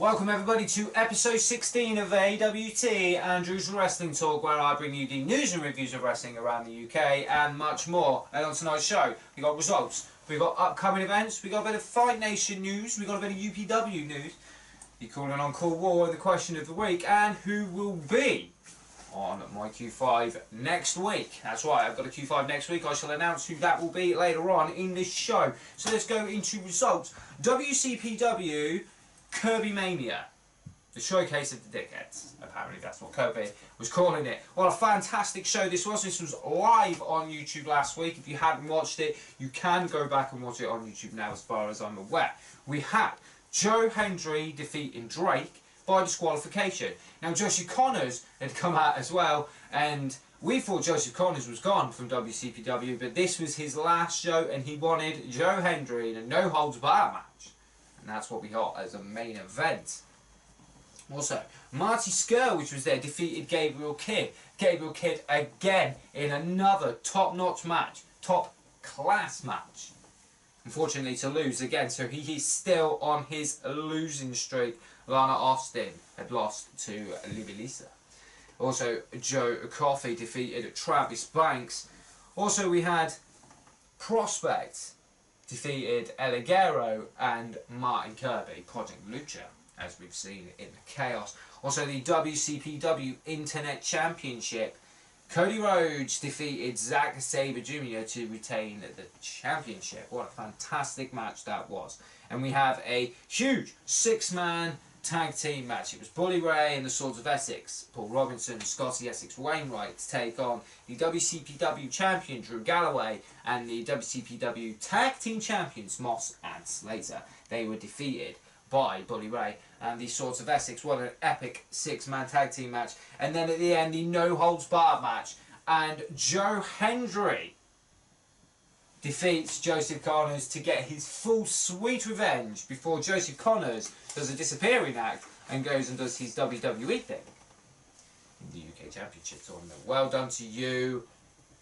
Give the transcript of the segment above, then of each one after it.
Welcome everybody to episode 16 of AWT, Andrew's Wrestling Talk, where I bring you the news and reviews of wrestling around the UK and much more. And on tonight's show, we got results, we got upcoming events, we got a bit of Fight Nation news, we got a bit of UPW news, the calling on Cold War, the question of the week, and who will be on my Q5 next week. That's right, I've got a Q5 next week. I shall announce who that will be later on in this show. So let's go into results. WCPW Kirby Mania, the showcase of the dickheads. Apparently that's what Kirby was calling it. What a fantastic show this was. This was live on YouTube last week. If you hadn't watched it, you can go back and watch it on YouTube now, as far as I'm aware. We had Joe Hendry defeating Drake by disqualification. Now Josie Connors had come out as well, and we thought Joseph Connors was gone from WCPW, but this was his last show and he wanted Joe Hendry in a no-holds-barred match. And that's what we got as a main event. Also, Marty Scurll, which was there, defeated Gabriel Kidd. Gabriel Kidd again in another top-notch match, top-class match. Unfortunately to lose again, so he is still on his losing streak. Lana Austin had lost to Libilisa. Also, Joe Coffey defeated Travis Banks. Also, we had Prospect defeated El Ligero and Martin Kirby, Project Lucha, as we've seen in the Chaos. Also, the WCPW Internet Championship, Cody Rhodes defeated Zack Sabre Jr. to retain the championship. What a fantastic match that was. And we have a huge six-man tag team match. It was Bully Ray and the Swords of Essex, Paul Robinson and Scotty Essex Wainwright, to take on the WCPW champion Drew Galloway and the WCPW tag team champions Moss and Slater. They were defeated by Bully Ray and the Swords of Essex. What an epic six-man tag team match. And then at the end, the no-holds-barred match, and Joe Hendry defeats Joseph Connors to get his full sweet revenge before Joseph Connors does a disappearing act and goes and does his WWE thing in the UK Championship tournament. Well done to you,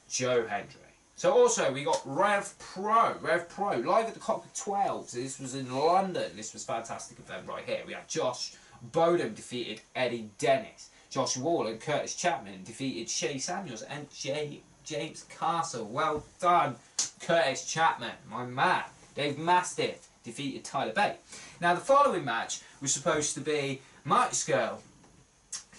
Joe Hendry. So also we got Rev Pro, live at the Cockpit 12. So this was in London. This was a fantastic event right here. We had Josh Bodom defeated Eddie Dennis. Josh Wall and Curtis Chapman defeated Shay Samuels and James Castle. Well done, Curtis Chapman, my man. Dave Mastiff defeated Tyler Bate. Now the following match was supposed to be Marty Scurll,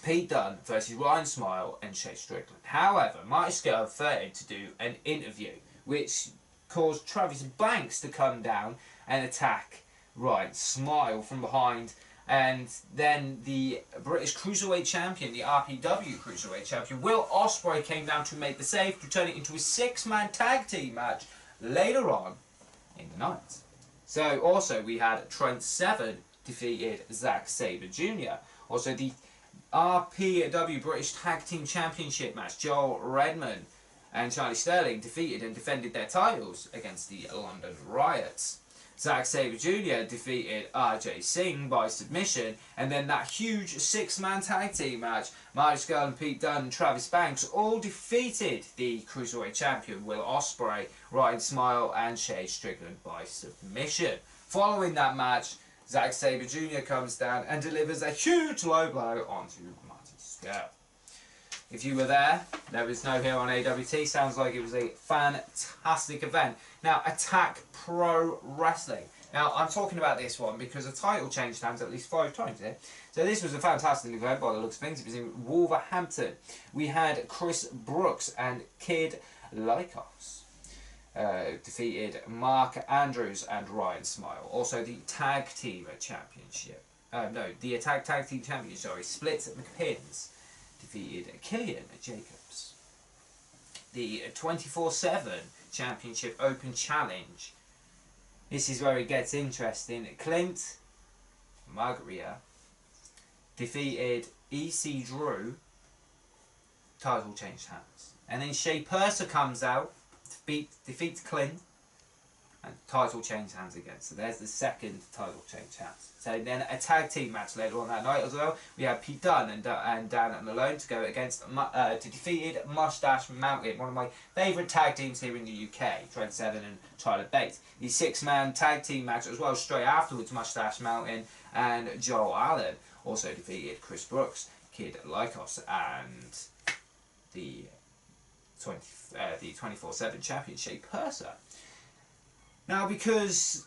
Pete Dunne versus Ryan Smile and Shay Strickland. However, Marty Scurll failed to do an interview, which caused Travis Banks to come down and attack Ryan Smile from behind. And then the British Cruiserweight Champion, the RPW Cruiserweight Champion, Will Ospreay, came down to make the save to turn it into a six-man tag team match later on in the night. So also we had Trent Seven defeated Zack Sabre Jr. Also the RPW British Tag Team Championship match, Joel Redman and Charlie Sterling defeated and defended their titles against the London Riots. Zack Sabre Jr. defeated RJ Singh by submission, and then that huge six-man tag team match, Marty Scurll and Pete Dunne and Travis Banks all defeated the Cruiserweight Champion Will Ospreay, Ryan Smile and Shay Strickland by submission. Following that match, Zack Sabre Jr. comes down and delivers a huge low blow onto Marty Scurll. If you were there, let us know here on AWT. Sounds like it was a fantastic event. Now, Attack Pro Wrestling. Now, I'm talking about this one because the title changed hands at least 5 times here. So this was a fantastic event by the looks of things. It was in Wolverhampton. We had Chris Brooks and Kid Lykos defeated Mark Andrews and Ryan Smile. Also, the Tag Team Championship. The Tag Team Championship, sorry, Split McPins defeated Killian Jacobs. The 24/7 Championship Open Challenge. This is where it gets interesting. Clint Magria defeated EC Drew. Title changed hands. And then Shea Purser comes out, defeats Clint. and title changed hands again. So there's the second title change hands. So then a tag team match later on that night as well. We had Pete Dunne and Dan Malone to go against to defeated Mustache Mountain, one of my favourite tag teams here in the UK, Trent Seven and Tyler Bates. The 6-man tag team match as well straight afterwards, Mustache Mountain and Joel Allen also defeated Chris Brooks, Kid Lycos, and the 24/7 champion Shea Purser. Now because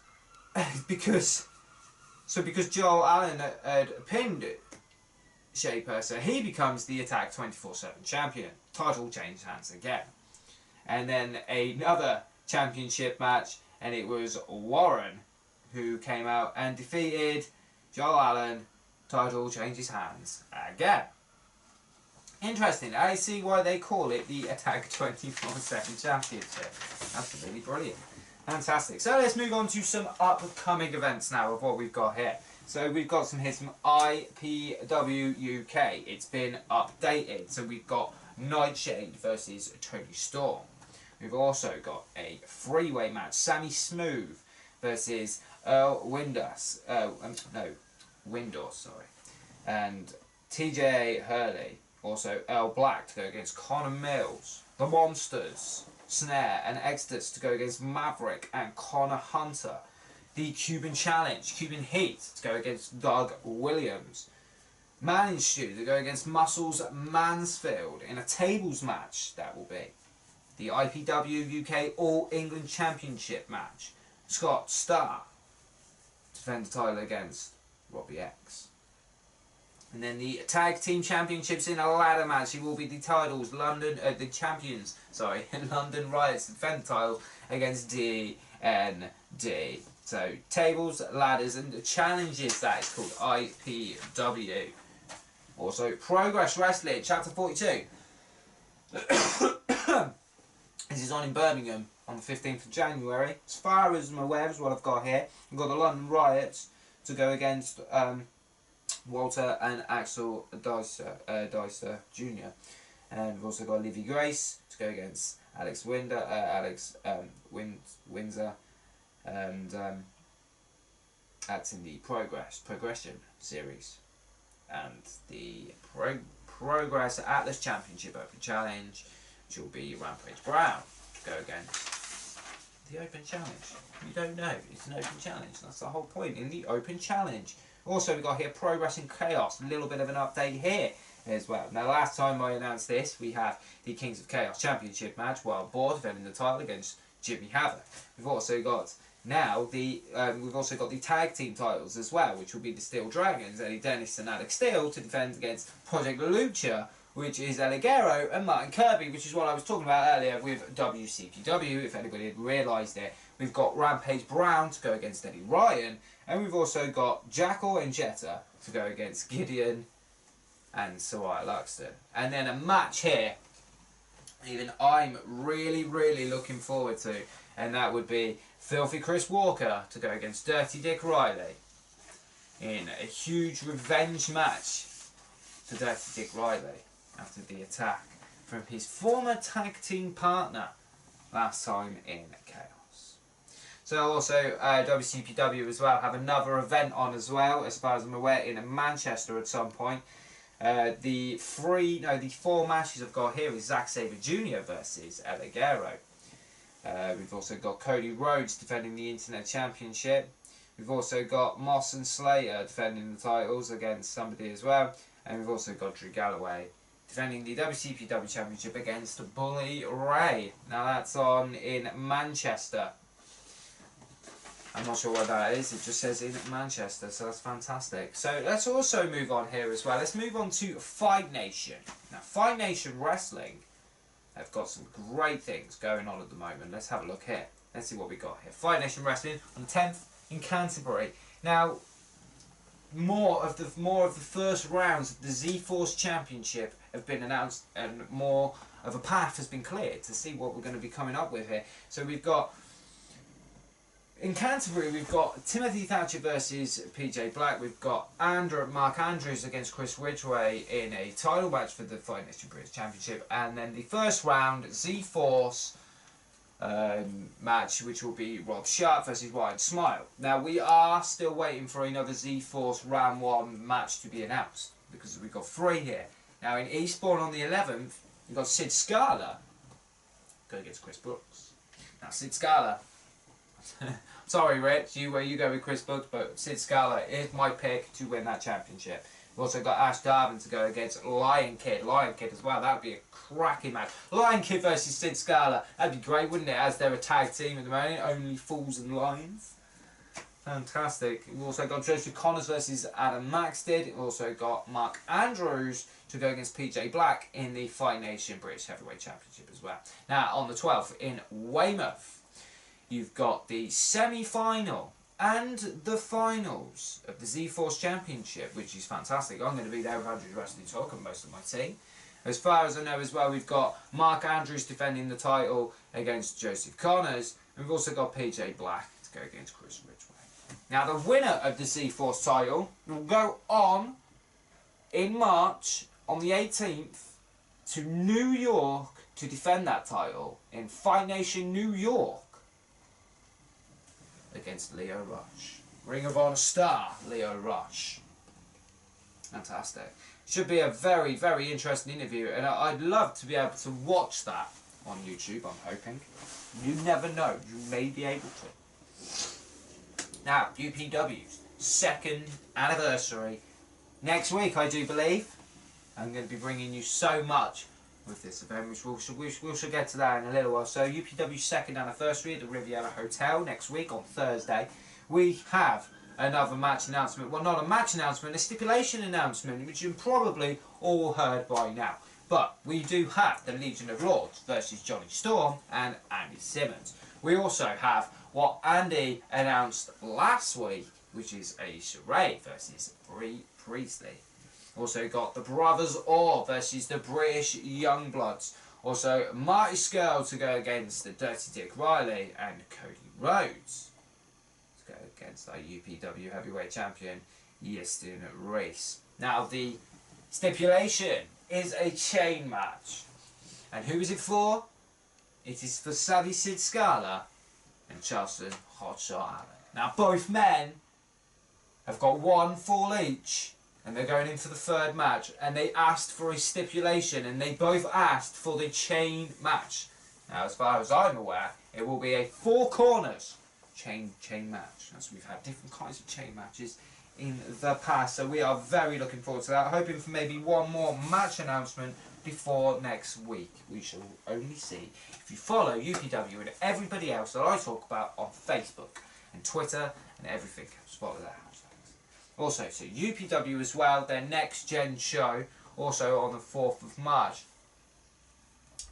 Joel Allen had pinned Shea Purser, he becomes the Attack 24/7 champion. Title changed hands again. And then another championship match, and it was Warren who came out and defeated Joel Allen. Title changes hands again. Interesting. I see why they call it the Attack 24/7 Championship. Absolutely brilliant. Fantastic. So let's move on to some upcoming events now of what we've got here. So we've got some here from IPW UK. It's been updated. So we've got Nightshade versus Tony Storm. We've also got a three-way match. Sammy Smooth versus Earl Windhorse. And TJ Hurley. Also Earl Black to go against Connor Mills. The Monsters, Snare and Exodus to go against Maverick and Connor Hunter. The Cuban Challenge, Cuban Heat to go against Doug Williams. Man in Stew to go against Muscles Mansfield in a tables match, that will be. The IPW UK All England Championship match. Scott Starr to defend the title against Robbie X. And then the Tag Team Championships in a ladder match. It will be the titles, the champions, London Riots to defend the title against DND. So, tables, ladders, and the challenges, that is called IPW. Also, Progress Wrestling, Chapter 42. This is on in Birmingham on the 15th of January. As far as I'm aware, is what I've got here. I've got the London Riots to go against Walter and Axel Dicer Jr. And we've also got Livy Grace to go against Alex Windsor, and that's in the Progression series. And the Progress Atlas Championship Open Challenge, which will be Rampage Brown to go against the Open Challenge. You don't know, it's an Open Challenge. That's the whole point, in the Open Challenge. Also, we've got here Progress in Chaos. A little bit of an update here as well. Now, last time I announced this, we have the Kings of Chaos Championship match, Wild Boar defending the title against Jimmy Havoc. We've also got now the tag team titles as well, which will be the Steel Dragons, Eddie Dennis and Alex Steele, to defend against Project Lucha, which is El Ligero and Martin Kirby, which is what I was talking about earlier with WCPW, if anybody had realised it. We've got Rampage Brown to go against Eddie Ryan, and we've also got Jackal and Jetta to go against Gideon and Soraya Luxton. And then a match here, even I'm really, really looking forward to, and that would be Filthy Chris Walker to go against Dirty Dick Riley in a huge revenge match to Dirty Dick Riley after the attack from his former tag team partner last time in Chaos. So also WCPW as well have another event on as well, as far as I'm aware, in Manchester at some point. The 4 matches I've got here is Zack Sabre Jr. versus El Ligero. We've also got Cody Rhodes defending the Internet Championship. We've also got Moss and Slater defending the titles against somebody as well. And we've also got Drew Galloway defending the WCPW Championship against Bully Ray. Now that's on in Manchester. I'm not sure what that is, it just says in Manchester, so that's fantastic. So let's also move on here as well. Let's move on to Fight Nation. Now, Fight Nation Wrestling have got some great things going on at the moment. Let's have a look here. Let's see what we got here. Fight Nation Wrestling on the 10th in Canterbury. Now, more of the first rounds of the Z-Force Championship have been announced, and more of a path has been cleared to see what we're going to be coming up with here. So we've got, in Canterbury, we've got Timothy Thatcher versus PJ Black. We've got Mark Andrews against Chris Ridgway in a title match for the Fight Nation British Championship. And then the first round, Z-Force match, which will be Rob Sharp versus Ryan Smile. Now we are still waiting for another Z-Force Round 1 match to be announced, because we've got 3 here. Now in Eastbourne on the 11th, we've got Sid Scala go against Chris Brooks. Now Sid Scala, sorry Rich, you go with Chris Brooks, but Sid Scala is my pick to win that championship. We've also got Ash Darvin to go against Lion Kid. Lion Kid as well, that would be a cracking match. Lion Kid versus Sid Scala, that'd be great, wouldn't it? As they're a tag team at the moment, only fools and lions. Fantastic. We've also got Joseph Connors versus Adam Maxted. We've also got Mark Andrews to go against PJ Black in the Fight Nation British Heavyweight Championship as well. Now on the 12th in Weymouth, you've got the semi-final and the finals of the Z-Force Championship, which is fantastic. I'm going to be there with Andrews Wrestling Talk and most of my team. As far as I know as well, we've got Mark Andrews defending the title against Joseph Connors, and we've also got PJ Black to go against Chris Ridgway. Now the winner of the Z-Force title will go on in March on the 18th to New York to defend that title in Fight Nation New York against Leo Rush. Ring of Honor star, Leo Rush. Fantastic. Should be a very, very interesting interview, and I'd love to be able to watch that on YouTube, I'm hoping. You never know, you may be able to. Now, UPW's 2nd anniversary. Next week, I do believe. I'm going to be bringing you so much with this event, which we shall get to that in a little while. So UPW's 2nd anniversary at the Riviera Hotel next week on Thursday. We have another match announcement. Well, not a match announcement, a stipulation announcement, which you've probably all heard by now. But we do have the Legion of Lords versus Johnny Storm and Andy Simmons. We also have what Andy announced last week, which is a charade versus Bree Priestley. Also got the Brothers Orr versus the British Youngbloods. Also Marty Skrull to go against the Dirty Dick Riley and Cody Rhodes to go against our UPW Heavyweight Champion Yestin Reese. Now the stipulation is a chain match. And who is it for? It is for Savvy Sid Scala and Charleston Hotshot Allen. Now both men have got 1 fall each, and they're going in for the 3rd match, and they asked for a stipulation, and they both asked for the chain match. Now as far as I'm aware, it will be a 4 corners chain match, as we've had different kinds of chain matches in the past, so we are very looking forward to that, hoping for maybe 1 more match announcement before next week. We shall only see. If you follow UPW and everybody else that I talk about on Facebook and Twitter and everything else, follow their hashtags. Also, so UPW as well, their next gen show, also on the 4th of March.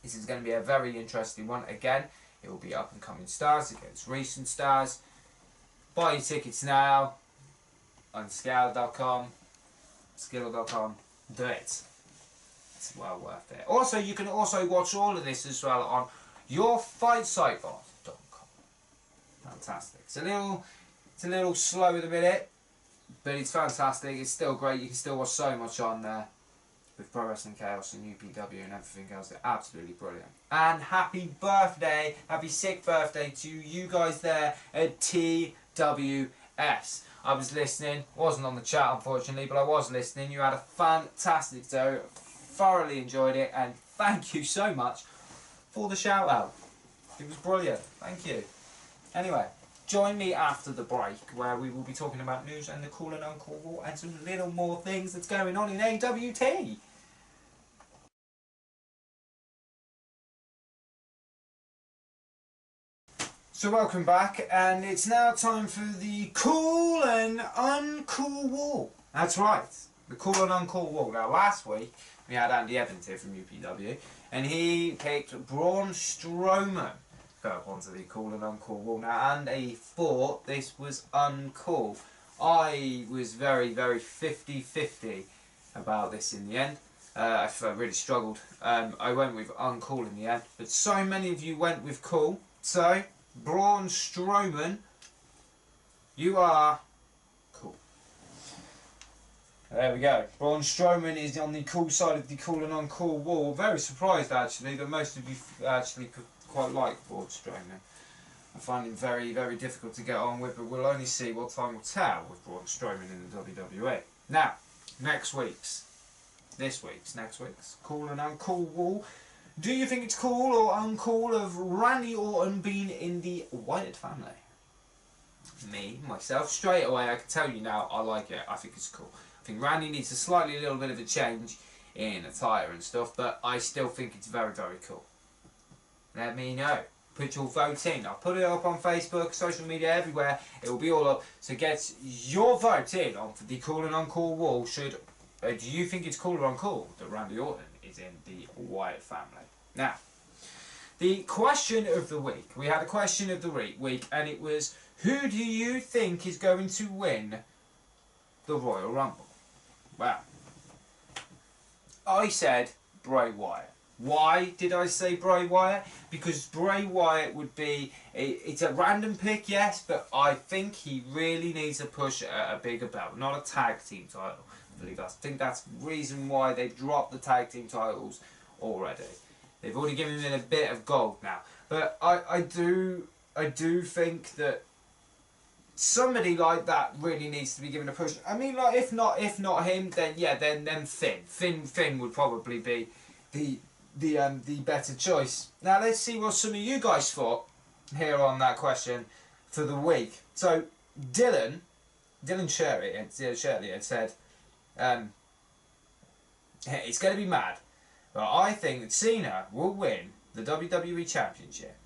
This is going to be a very interesting one. Again, it will be up and coming stars against recent stars. Buy your tickets now on Scale.com, Skill.com. Do it. It's well worth it. Also, you can also watch all of this as well on YourFightSite.com. Fantastic. It's a little slow at the minute, but it's fantastic. It's still great. You can still watch so much on there with Pro Wrestling Chaos and UPW and everything else. They're absolutely brilliant. And happy birthday, happy sick birthday to you guys there at TWS. I was listening, wasn't on the chat unfortunately, but I was listening. You had a fantastic show, thoroughly enjoyed it, and thank you so much for the shout out. It was brilliant, thank you. Anyway, join me after the break where we will be talking about news and the Cool and Uncool War and some little more things that's going on in AWT. So welcome back, and it's now time for the Cool and Uncool War. That's right, the Cool and Uncool War. Now last week we had Andy Evans here from UPW, and he picked Braun Strowman to go onto the Cool and Uncool War. Now Andy thought this was uncool. I was very 50-50 about this in the end. I really struggled. I went with uncool in the end, but so many of you went with cool. So Braun Strowman, you are cool. There we go. Braun Strowman is on the cool side of the Cool and Uncool War. Very surprised actually that most of you actually quite like Braun Strowman. I find him very, very difficult to get on with, but we'll only see what time will tell with Braun Strowman in the WWE. Now, next week's cool and uncool. Do you think it's cool or uncool of Randy Orton being in the Wyatt family? Me, myself, straight away, I can tell you now, I like it. I think it's cool. I think Randy needs a little bit of a change in attire and stuff, but I still think it's very, very cool. Let me know. Put your vote in. I'll put it up on Facebook, social media, everywhere. It will be all up. So get your vote in on the cool and uncool wall. Do you think it's cool or uncool that Randy Orton is in the Wyatt family? Now, the question of the week. We had a question of the week, and it was, who do you think is going to win the Royal Rumble? Well, I said Bray Wyatt. Why did I say Bray Wyatt? Because Bray Wyatt would be, it's a random pick, yes, but I think he really needs to push a bigger belt, not a tag team title. I think that's the reason why they dropped the tag team titles already. They've already given him a bit of gold now. But I do think that somebody like that really needs to be given a push. I mean, like, if not him, then yeah, then Finn. Finn would probably be the better choice. Now let's see what some of you guys thought here on that question for the week. So Dylan Shirley had said, it's going to be mad, but I think that Cena will win the WWE Championship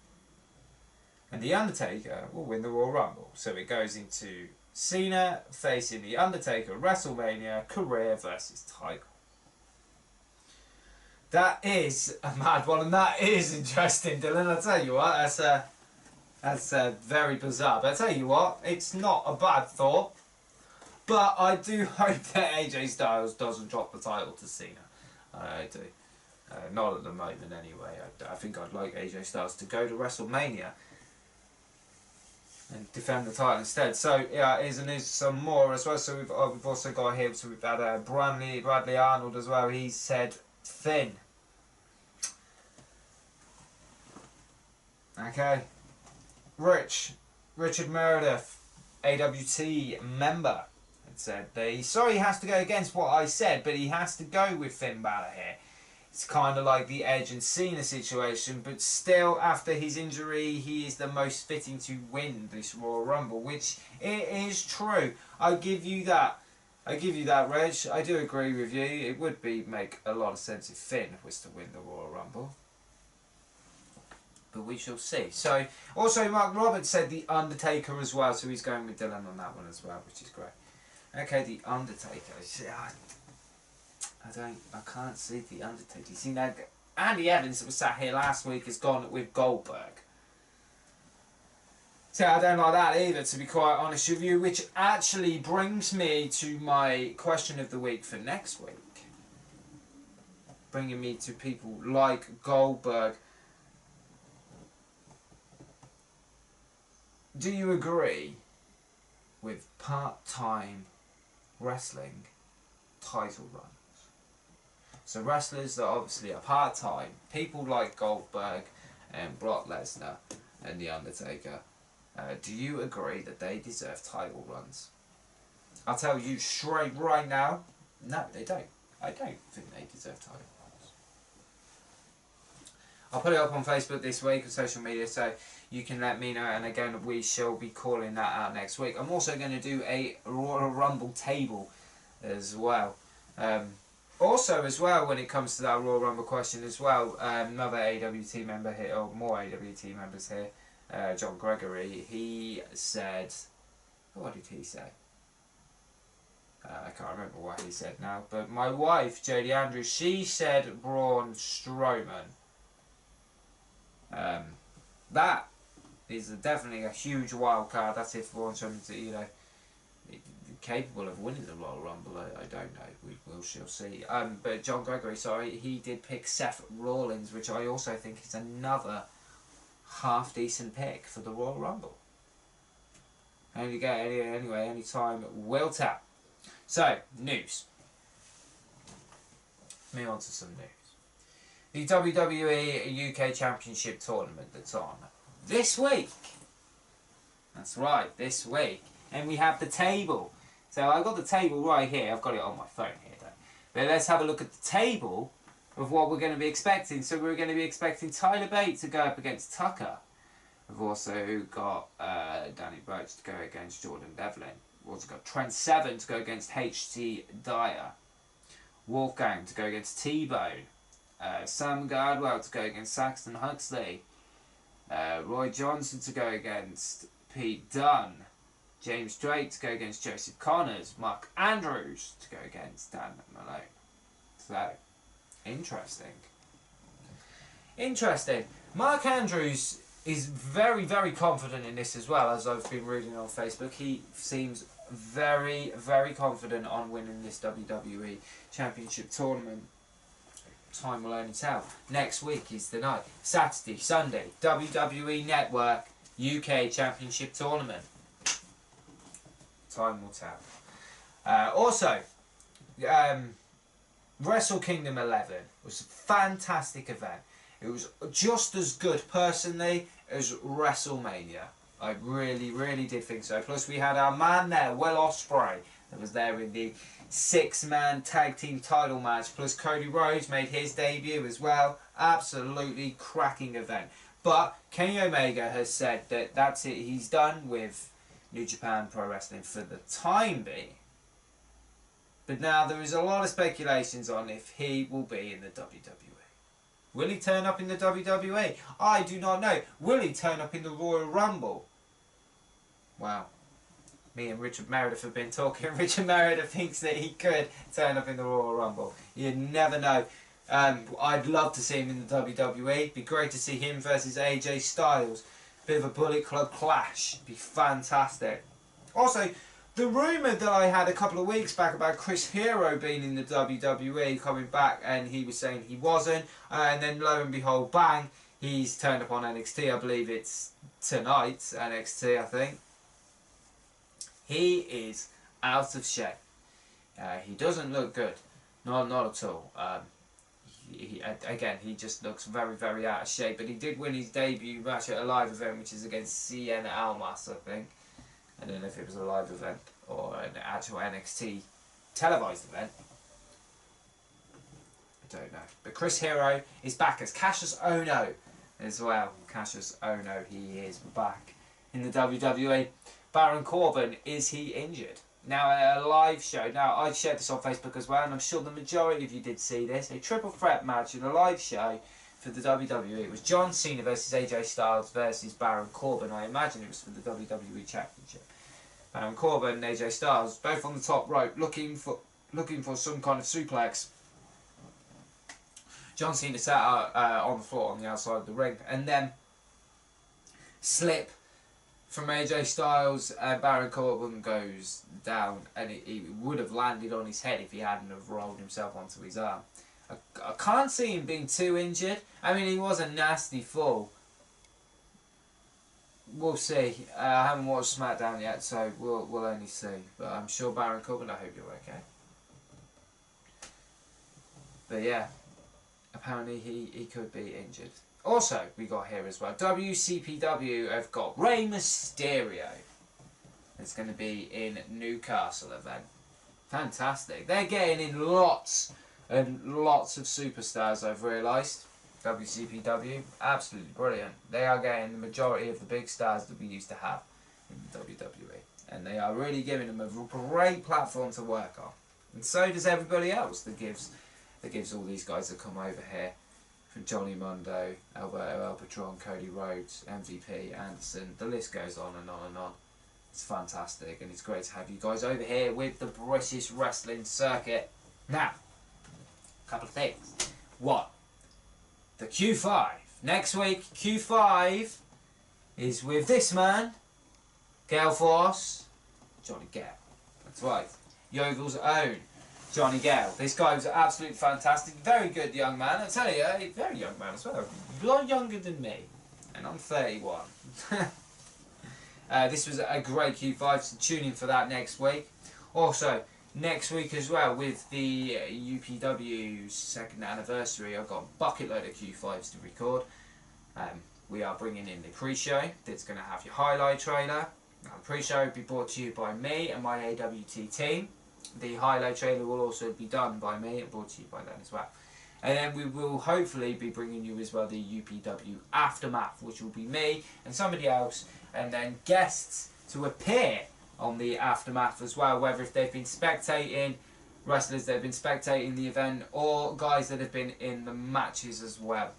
and The Undertaker will win the Royal Rumble. So it goes into Cena facing The Undertaker, WrestleMania, career versus title. That is a mad one, and that is interesting, Dylan. I'll tell you what, that's very bizarre. But I'll tell you what, it's not a bad thought. But I do hope that AJ Styles doesn't drop the title to Cena. I do. Not at the moment, anyway. I think I'd like AJ Styles to go to WrestleMania and defend the title instead. So yeah, there's some more as well. So we've also got here. So we've had Bradley Arnold as well. He said Finn. Okay. Richard Meredith, AWT member, had said he has to go against what I said, but he has to go with Finn Balor here. It's kind of like the Edge and Cena situation, but still, after his injury, he is the most fitting to win this Royal Rumble, which it is true. I give you that, Reg. I do agree with you. It would make a lot of sense if Finn was to win the Royal Rumble. But we shall see. So, also Mark Roberts said The Undertaker as well, so he's going with Dylan on that one as well, which is great. Okay, The Undertaker. I can't see The Undertaker. You see, now, Andy Evans that was sat here last week has gone with Goldberg. So I don't like that either, to be quite honest with you, which actually brings me to my question of the week for next week. Bringing me to people like Goldberg. Do you agree with part-time wrestling title runs? So wrestlers that obviously are part-time, people like Goldberg and Brock Lesnar and The Undertaker, do you agree that they deserve title runs? I'll tell you straight right now, no, they don't. I don't think they deserve title runs. I'll put it up on Facebook this week on social media, so you can let me know, and again, we shall be calling that out next week. I'm also going to do a Royal Rumble table as well. Also, as well, when it comes to that Royal Rumble question as well, another AWT member here, or more AWT members here, John Gregory, he said, what did he say? I can't remember what he said now, but my wife, Jodie Andrews, she said Braun Strowman. That is definitely a huge wild card. That's if Braun Strowman's, capable of winning the Royal Rumble. I don't know. We shall see. But John Gregory, sorry, he did pick Seth Rollins, which I also think is another half decent pick for the Royal Rumble. Anyway, any time will tell. So, news. Move on to some news. the WWE UK Championship Tournament that's on this week. That's right, this week. And we have the table. So I've got the table right here. I've got it on my phone here, though. But let's have a look at the table of what we're going to be expecting. So we're going to be expecting Tyler Bate to go up against Tucker. We've also got Danny Burch to go against Jordan Devlin. We've also got Trent Seven to go against H.T. Dyer. Wolfgang to go against T-Bone. Sam Gardwell to go against Saxton Huxley. Roy Johnson to go against Pete Dunne. James Drake to go against Joseph Connors. Mark Andrews to go against Dan Malone. So, interesting. Interesting. Mark Andrews is very, very confident in this as well, as I've been reading on Facebook. He seems very, very confident on winning this WWE Championship Tournament. Time will only tell. Next week is the night. Saturday, Sunday, WWE Network UK Championship Tournament. Time will tell. Also, Wrestle Kingdom 11 was a fantastic event. It was just as good, personally, as WrestleMania. I really, really did think so. Plus, we had our man there, Will Ospreay, that was there in the 6-man tag team title match. Plus, Cody Rhodes made his debut as well. Absolutely cracking event. But Kenny Omega has said that that's it. He's done with New Japan Pro Wrestling for the time being. But now there is a lot of speculations on if he will be in the WWE. Will he turn up in the WWE? I do not know. Will he turn up in the Royal Rumble? Wow. Me and Richard Meredith have been talking. Richard Meredith thinks that he could turn up in the Royal Rumble. You never know. I'd love to see him in the WWE. It'd be great to see him versus AJ Styles. Bit of a Bullet Club clash. It'd be fantastic. Also, the rumour that I had a couple of weeks back about Chris Hero being in the WWE, coming back, and he was saying he wasn't, and then lo and behold, bang, he's turned up on NXT. I believe it's tonight, NXT, I think. He is out of shape. He doesn't look good. Not at all. Again, he just looks very, very out of shape. But he did win his debut match at a live event, which is against Sienna Almas, I think. I don't know if it was a live event or an actual NXT televised event. I don't know. But Chris Hero is back as Cassius Ohno as well. Cassius Ohno, he is back in the WWE. Baron Corbin, is he injured? Now, a live show. Now, I shared this on Facebook as well, and I'm sure the majority of you did see this. A triple threat match in a live show for the WWE. It was John Cena versus AJ Styles versus Baron Corbin. I imagine it was for the WWE Championship. Baron Corbin and AJ Styles both on the top rope, looking for some kind of suplex. John Cena sat on the floor on the outside of the ring, and then slip from AJ Styles, and Baron Corbin goes down, and he would have landed on his head if he hadn't have rolled himself onto his arm. I can't see him being too injured. I mean, he was a nasty fall. We'll see. I haven't watched SmackDown yet, so we'll only see. But I'm sure Baron Corbin, I hope you're okay. But yeah, apparently he could be injured. Also, we got here as well, WCPW have got Rey Mysterio. It's going to be in Newcastle event. Fantastic. They're getting in lots and lots of superstars, I've realised. WCPW, absolutely brilliant. They are getting the majority of the big stars that we used to have in the WWE. And they are really giving them a great platform to work on. And so does everybody else that gives all these guys that come over here. From Johnny Mundo, Alberto El Patron, Cody Rhodes, MVP, Anderson, the list goes on and on and on. It's fantastic, and it's great to have you guys over here with the British wrestling circuit. Now, a couple of things. One, the Q5. Next week, Q5 is with this man, Gale Force, Johnny Gale. That's right, Yogel's own Johnny Gale. This guy was absolutely fantastic. Very good young man. I tell you, a very young man as well. A lot younger than me. And I'm 31. This was a great Q5, so tune in for that next week. Also, next week as well with the UPW's 2nd anniversary. I've got a bucket load of Q5s to record. We are bringing in the pre-show that's going to have your highlight trailer. The pre-show will be brought to you by me and my AWT team. The highlight trailer will also be done by me and brought to you by them as well. And then we will hopefully be bringing you as well the UPW Aftermath, which will be me and somebody else, and then guests to appear on the Aftermath as well, whether if they've been spectating, wrestlers that have been spectating the event, or guys that have been in the matches as well.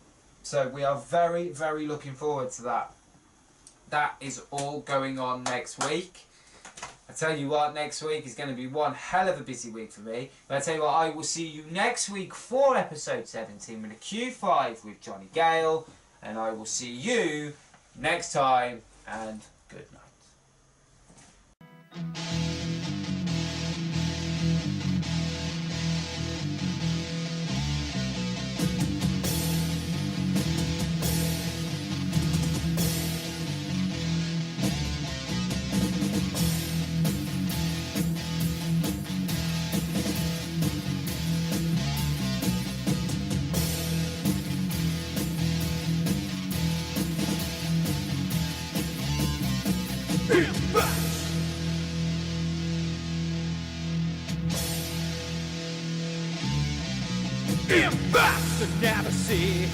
So we are very, very looking forward to that. That is all going on next week. I tell you what, next week is going to be one hell of a busy week for me. But I tell you what, I will see you next week for episode 17 with a Q5 with Johnny Gale. And I will see you next time, and good night. Impact to never see.